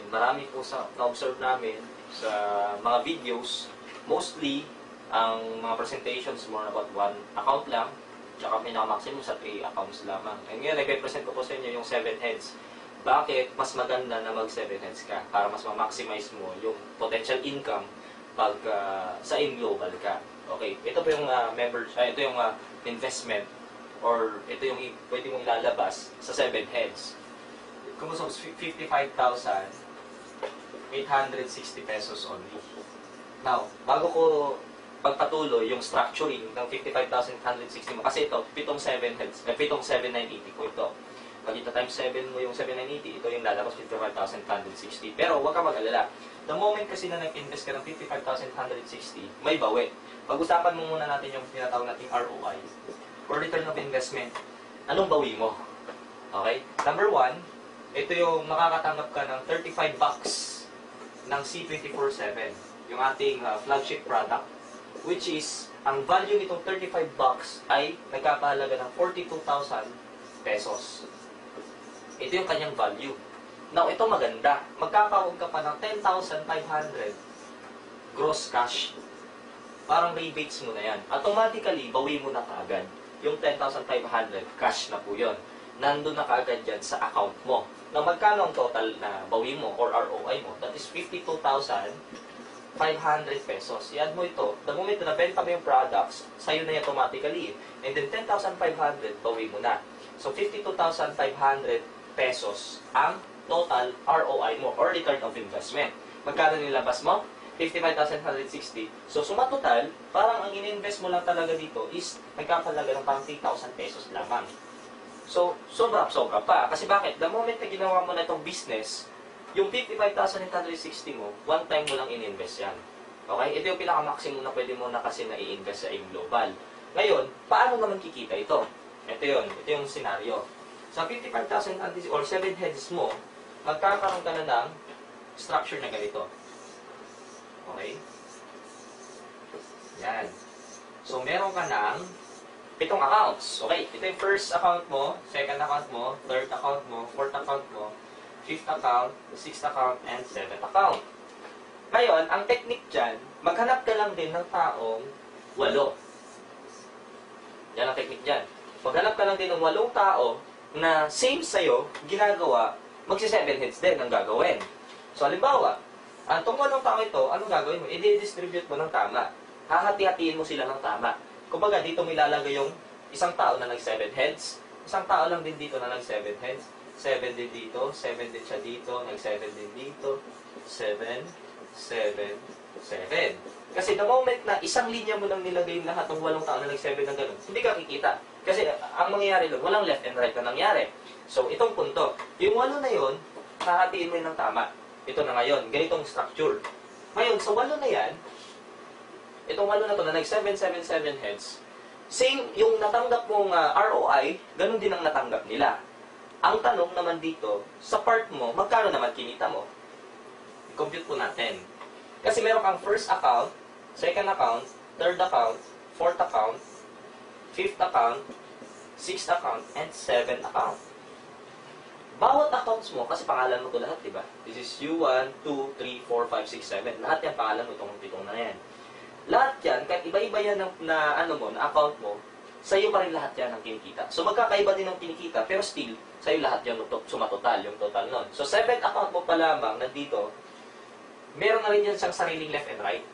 Marami po sa na-observe namin sa mga videos, mostly, ang mga presentations more about one account lang, tsaka pinaka-maximum sa 3 accounts lamang. And ngayon, nag-present ko po sa inyo yung 7 heads. Bakit mas maganda na mag 7 heads ka? Para mas ma-maximize mo yung potential income pag sa in-global ka. Okay, ito po yung ito yung investment or ito yung pwede mong ilalabas sa 7 heads. Kung gusto, 55,860 pesos only. Now, bago ko pagpatuloy yung structuring ng 55,860 mo, kasi ito, 7,980 po ito. Pag ito times 7 mo yung 7,980, ito yung lalabas 55,860. Pero huwag ka mag-alala. The moment kasi na nag-invest ka ng 55,860, may bawi. Pag-usapan mo muna natin yung tinatawag nating ROI, or return of investment. Anong bawi mo? Okay? Number 1, ito yung makakatanggap ka ng 35 bucks ng C247, yung ating flagship product, which is, ang value nitong 35 bucks ay nagkakahalaga ng 42,000 pesos. Ito yung kanyang value. Now, ito maganda. Magkakaroon ka pa ng 10,500 gross cash. Parang rebates mo na yan. Automatically, bawi mo na kaagad. Yung 10,500 cash na po yun. Nandun na kaagad dyan sa account mo. Now, magkano ang total na bawi mo or ROI mo? That is 52,500 pesos. I-add mo ito. The moment na nabenta mo yung products, sa'yo na yan automatically. And then 10,500, bawi mo na. So, 52,500 pesos ang total ROI mo or return of investment. Magkano nilabas mo? 55,160. So, suma total, parang ang in-invest mo lang talaga dito is nagkakalaga ng parang 3,000 pesos lamang. So, sobra pa. Kasi bakit? The moment na ginawa mo na itong business, yung 55,860 mo, one time mo lang in-invest yan. Okay? Ito yung pinaka-maximum na pwede mo na kasi na i-invest sa AIM Global. Ngayon, paano naman kikita ito? Ito yun. Ito yung scenario. Sa 55,000 or 7 heads mo, magkakaroon ka na ng structure na ganito. Okay? Yan. So, meron ka ng 7 accounts. Okay? Ito yung first account mo, second account mo, third account mo, fourth account mo, fifth account, sixth account, and seventh account. Ngayon, ang technique dyan, maghanap ka lang din ng taong 8. Yan ang technique dyan. Maghanap ka lang din ng 8 tao na same sa'yo, ginagawa, magsi-7 heads din ang gagawin. So, halimbawa, itong 8 tao ito, anong gagawin mo? I-distribute mo ng tama. Hahati-hatiin mo sila ng tama. Kumbaga, dito mo ilalagay yung isang tao na nag-7 heads, isang tao lang din dito na nag-7 heads, 7 din dito, 7 din siya dito, nag-7 din dito, 7, 7, 7. Kasi the moment na isang linya mo lang nilagay yung lahat ng 8 tao na nag-7 ng ganun, hindi ka kikita. Kasi ang mangyayari doon, walang left and right na nangyari. So, itong punto, yung 8 na yun, hahatiin mo yun ng tama. Ito na ngayon, ganitong structure. Ngayon, sa 8 na yan, itong 8 na to na nag-7, 7, 7 heads, same yung natanggap mong ROI, ganun din ang natanggap nila. Ang tanong naman dito, sa part mo, magkano naman kinita mo? I-compute po natin. Kasi meron kang first account, second account, third account, fourth account, fifth account, sixth account, and seventh account. Bawat accounts mo, kasi pangalan mo ito lahat, diba? This is U1, 2, 3, 4, 5, 6, 7. Lahat yan, pangalan mo itong 7 na yan. Lahat yan, kahit iba-iba yan na account mo, sa'yo pa rin lahat yan ang kinikita. So, magkakaiba din ang kinikita, pero still, sa'yo lahat yan sumatotal, yung total nun. So, 7th account mo pa lamang nandito, meron na rin yan siyang sariling left and right.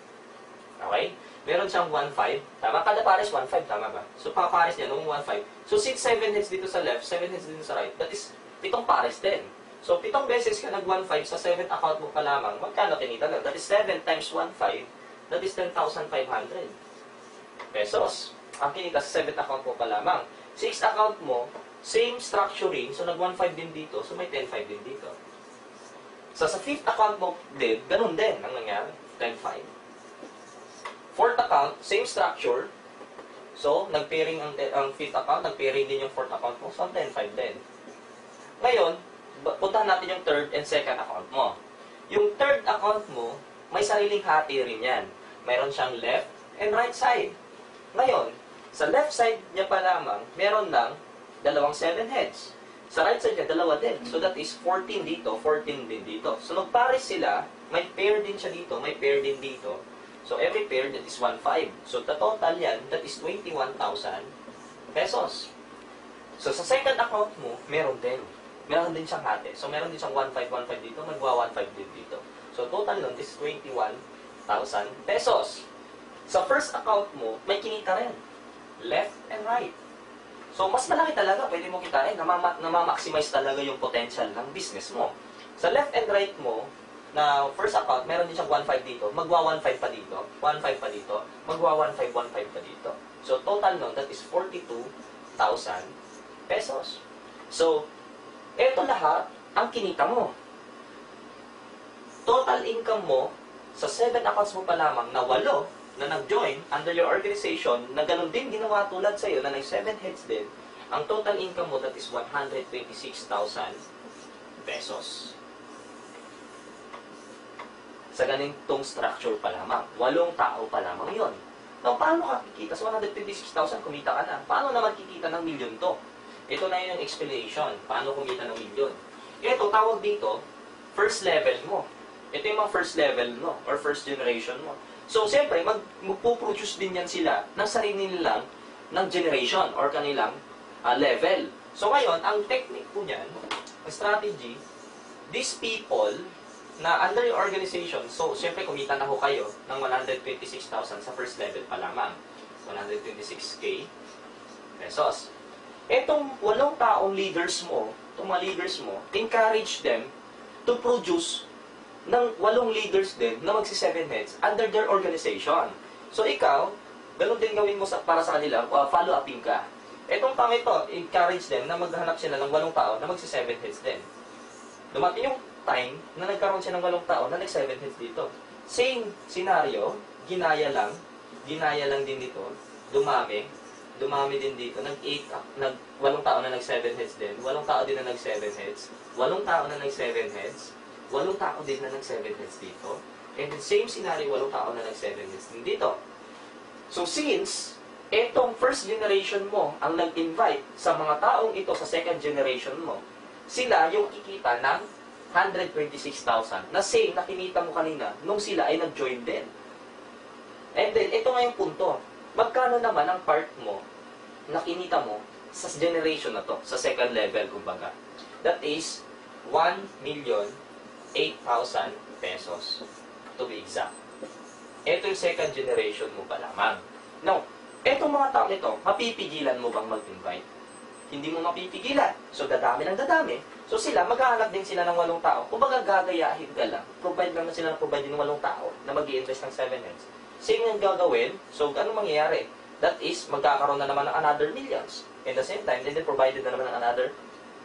Okay? Meron siyang 1-5. Tama? Kada pares 1-5. Tama ba? So, pares niya nung 1-5. So, since 7 heads dito sa left, 7 heads dito sa right, that is 7 pares din. So, 7 beses ka nag-1-5 sa 7th account mo pa lamang, magkano kinita na? That is 7 times 1-5. That is 10,500 pesos. Ang kinita sa 7th account mo pa lamang. 6th account mo, same structuring. So, nag-1-5 din dito. So, may 10-5 din dito. So, sa 5th account mo din, ganun din ang nangyari. 10-5. 4th account, same structure. So, nag-pairing ang 5th account, nag-pairing din yung 4th account mo. So, 10-5 din. Ngayon, puntahan natin yung 3rd and 2nd account mo. Yung 3rd account mo, may sariling hati rin yan. Mayroon siyang left and right side. Ngayon, sa left side niya pa lamang, meron lang 2 7 heads. Sa right side niya, dalawa din. So that is 14 dito, 14 din dito. So magpares sila, may pair din siya dito, may pair din dito. So every pair, that is 1.5. So the total yan, that is 21,000 pesos. So sa second account mo, meron din. Meron din siyang hati. So meron din siyang 1.5, 1.5 dito, magwa 1.5 din dito. So total nun, this is 21,000 pesos. Sa first account mo, may kinita rin. Left and right. So, mas malaki talaga, pwede mo kitain, namamaximize talaga yung potential ng business mo. Sa left and right mo, na first account, meron din siyang 1.5 dito, magwa 1.5 pa dito, 1.5 pa dito, magwa 1.5, 1.5 pa dito. So, total nun, that is 42,000 pesos. So, eto lahat, ang kinita mo. Total income mo, sa 7 accounts mo pa lamang na 8, na nag-join under your organization, na ganun din ginawa tulad sa'yo, na nag-7 heads din, ang total income mo, that is 126,000 pesos. Sa ganitong structure pa lamang. 8 tao pa lamang yon. Now, paano ka kikita? Sa 126,000, kumita ka na. Paano naman kikita ng milyon to? Ito na yun yung explanation. Paano kumita ng milyon? Ito, tawag dito, first level mo. Ito yung mga first level mo, or first generation mo. So, siyempre, magpuproduce din yan sila ng sarili nilang ng generation or kanilang level. So, ngayon, ang technique po niyan, ang strategy, these people na under your organization, so, siyempre, kumita na ho kayo ng 126,000 sa first level pa lamang. 126K pesos. Etong 8 taong leaders mo, itong mga leaders mo, encourage them to produce ng 8 leaders din na magsi-7 heads under their organization. So, ikaw, ganun din gawin mo para sa kanila, follow-uping ka. Etong tao ito, encourage them na maghanap sila ng 8 tao na magsi-7 heads din. Dumating yung time na nagkaroon siya ng 8 tao na nag-7 heads dito. Same scenario, ginaya lang din dito, dumami din dito, nag-8 tao na nag-7 heads din, 8 tao din na nag-7 heads, 8 tao na nag-7 heads, 8 tao din na nag-7 heads dito. And the same scenario, 8 tao na nag-7 heads din dito. So, since etong first generation mo ang nag-invite sa mga taong ito sa second generation mo, sila yung kikita ng 126,000 na same na kinita mo kanina nung sila ay nag-join din. And then, ito nga yung punto. Magkano naman ang part mo na kinita mo sa generation na to, sa second level, kumbaga? That is 1,008,000 pesos. To be exact. Ito yung second generation mo pa lamang. Now, etong mga tao nito, mapipigilan mo bang mag-invite? Hindi mo mapipigilan. So, dadami ng dadami. So, sila, maghahanap din sila ng 8 tao. Kung baga gagayahin ka lang, provide lang na sila ng provide ng 8 tao na mag-i-invest ng 7 heads. Same yung gagawin. So, ano mangyayari? That is, magkakaroon na naman ng another millions. In the same time, then provided na naman ng another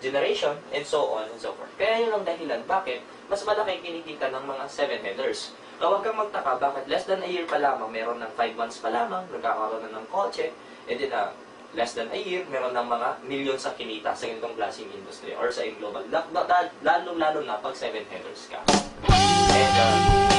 generation, and so on and so forth. Kaya yun ang dahilan. Bakit? Mas malaki kinikita ng mga 7 headers. Huwag kang magtaka, bakit less than a year pa lamang, meron ng 5 months pa lamang, nagkakaroon na ng kotse, and then less than a year, meron ng mga millions sa kinita sa ganitong klaseng industry or sa global. Lalo na pag 7 headers ka. And